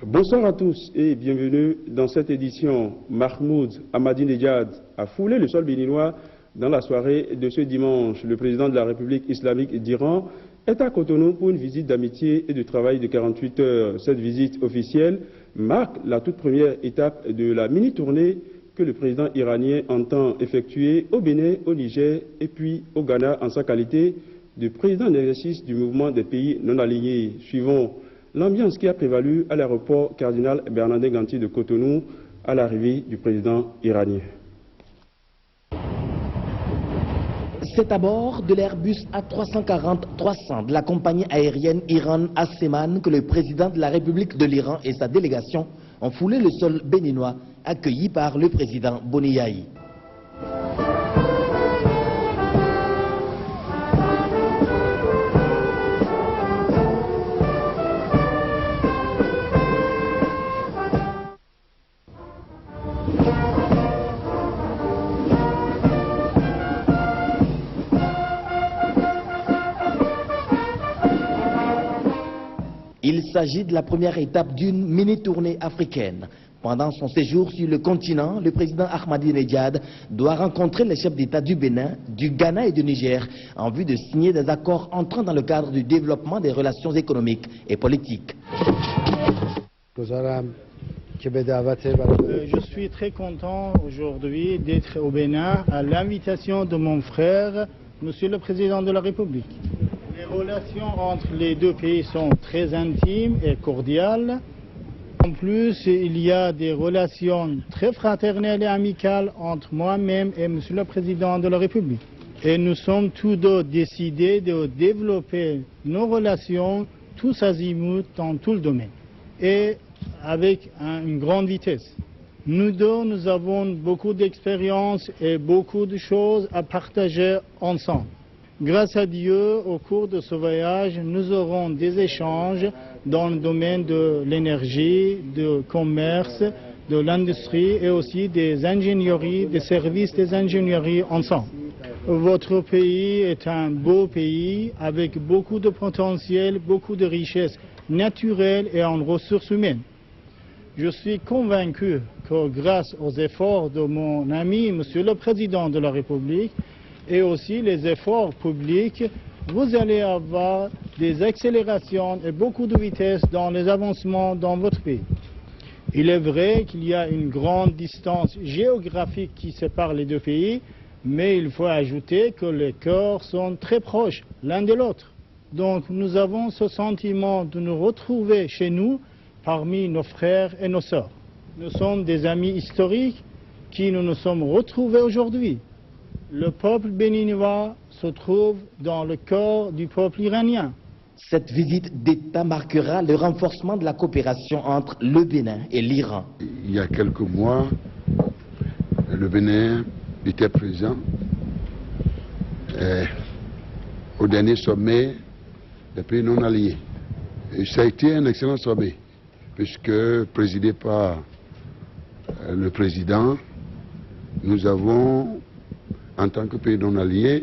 Bonsoir à tous et bienvenue dans cette édition. Mahmoud Ahmadinejad a foulé le sol béninois dans la soirée de ce dimanche. Le président de la République islamique d'Iran est à Cotonou pour une visite d'amitié et de travail de 48 heures. Cette visite officielle marque la toute première étape de la mini-tournée que le président iranien entend effectuer au Bénin, au Niger et puis au Ghana en sa qualité de président en exercice du mouvement des pays non alignés. Suivons l'ambiance qui a prévalu à l'aéroport Cardinal Bernardin Ganty de Cotonou à l'arrivée du président iranien. C'est à bord de l'Airbus A340-300 de la compagnie aérienne Iran Aseman que le président de la République de l'Iran et sa délégation ont foulé le sol béninois, accueillis par le président Boniaï. Il s'agit de la première étape d'une mini-tournée africaine. Pendant son séjour sur le continent, le président Ahmadinejad doit rencontrer les chefs d'État du Bénin, du Ghana et du Niger en vue de signer des accords entrant dans le cadre du développement des relations économiques et politiques. Je suis très content aujourd'hui d'être au Bénin à l'invitation de mon frère, Monsieur le Président de la République. Les relations entre les deux pays sont très intimes et cordiales. En plus, il y a des relations très fraternelles et amicales entre moi-même et Monsieur le Président de la République. Et nous sommes tous deux décidés de développer nos relations tous azimuts dans tout le domaine et avec une grande vitesse. Nous deux, nous avons beaucoup d'expérience et beaucoup de choses à partager ensemble. Grâce à Dieu, au cours de ce voyage, nous aurons des échanges dans le domaine de l'énergie, du commerce, de l'industrie et aussi des ingénieries, des services des ingénieries ensemble. Votre pays est un beau pays avec beaucoup de potentiel, beaucoup de richesses naturelles et en ressources humaines. Je suis convaincu que grâce aux efforts de mon ami, Monsieur le Président de la République, et aussi les efforts publics, vous allez avoir des accélérations et beaucoup de vitesse dans les avancements dans votre pays. Il est vrai qu'il y a une grande distance géographique qui sépare les deux pays, mais il faut ajouter que les cœurs sont très proches l'un de l'autre. Donc nous avons ce sentiment de nous retrouver chez nous parmi nos frères et nos sœurs. Nous sommes des amis historiques qui nous sommes retrouvés aujourd'hui. Le peuple béninois se trouve dans le cœur du peuple iranien. Cette visite d'État marquera le renforcement de la coopération entre le Bénin et l'Iran. Il y a quelques mois, le Bénin était présent au dernier sommet des pays non alliés. Et ça a été un excellent sommet, puisque présidé par le président, nous avons, en tant que pays non allié,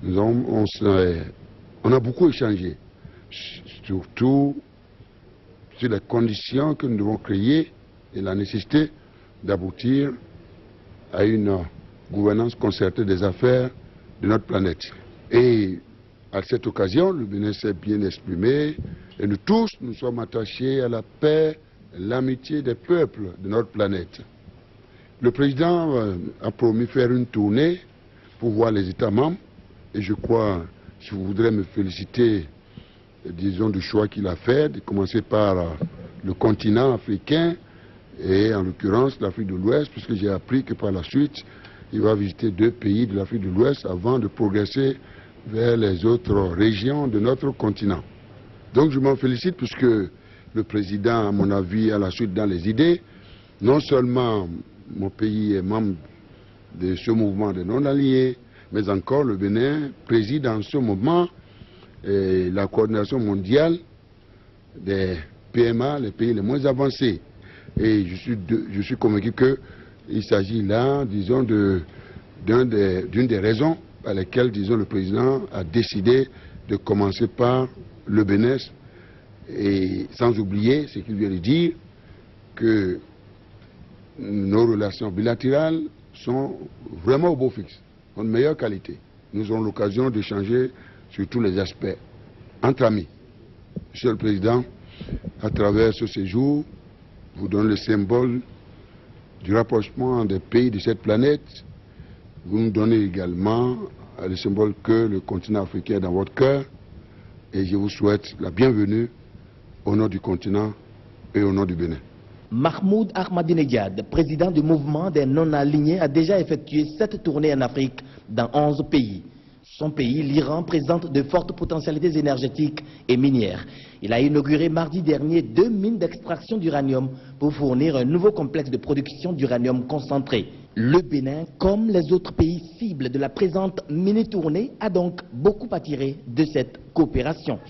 on a beaucoup échangé, surtout sur les conditions que nous devons créer et la nécessité d'aboutir à une gouvernance concertée des affaires de notre planète. Et à cette occasion, le Bénin s'est bien exprimé et nous tous, nous sommes attachés à la paix et l'amitié des peuples de notre planète. Le président a promis faire une tournée pour voir les États membres et je crois, je voudrais me féliciter, disons, du choix qu'il a fait, de commencer par le continent africain et en l'occurrence l'Afrique de l'Ouest, puisque j'ai appris que par la suite, il va visiter 2 pays de l'Afrique de l'Ouest avant de progresser vers les autres régions de notre continent. Donc je m'en félicite puisque le président, à mon avis, a la suite dans les idées. Non seulement mon pays est membre de ce mouvement des non-alliés, mais encore le Bénin préside en ce moment la coordination mondiale des PMA, les pays les moins avancés. Et je suis convaincu qu'il s'agit là, disons, d'une des raisons par lesquelles, disons, le président a décidé de commencer par le Bénin Et sans oublier ce qu'il vient de dire, que nos relations bilatérales sont vraiment au beau fixe, en meilleure qualité. Nous aurons l'occasion d'échanger sur tous les aspects entre amis. Monsieur le Président, à travers ce séjour, vous donnez le symbole du rapprochement des pays de cette planète. Vous nous donnez également le symbole que le continent africain est dans votre cœur. Et je vous souhaite la bienvenue au nom du continent et au nom du Bénin. Mahmoud Ahmadinejad, président du mouvement des non-alignés, a déjà effectué 7 tournées en Afrique dans 11 pays. Son pays, l'Iran, présente de fortes potentialités énergétiques et minières. Il a inauguré mardi dernier 2 mines d'extraction d'uranium pour fournir un nouveau complexe de production d'uranium concentré. Le Bénin, comme les autres pays cibles de la présente mini-tournée, a donc beaucoup attiré de cette coopération.